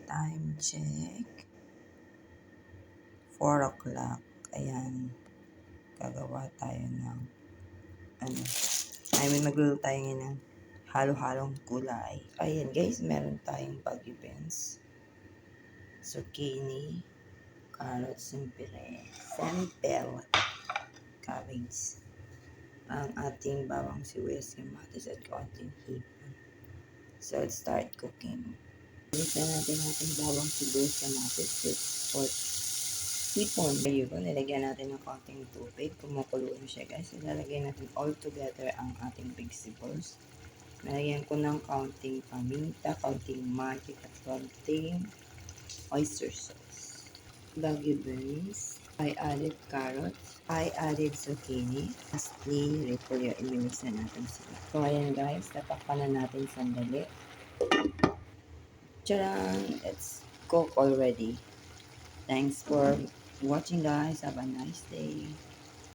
Time check. 4 o'clock. Ayan. Gagawa tayo ng magluluto tayo ngayon ng halo-halong gulay. Ayan guys, meron tayong baggy beans, zucchini, carrots, sempel, cabbage, ang ating bawang sibuyas, kamatis at konting hipon. So let's start cooking. Ilagay natin ating bawang sibuyas, kamatis, or hipon. Ayun, nilagyan natin ng konting tubig. Kumukulo na siya guys. Ilalagay natin all together ang ating vegetables. Nalagyan ko ng konting paminta, konting magic at konting oyster sauce. Baggy beans. I added carrots. I added zucchini. Lastly, repolyo. Imimix na natin sila. So ayan guys, tatakpan na natin sandali. Tcharan! It's cooked already. Thanks for watching guys. Have a nice day.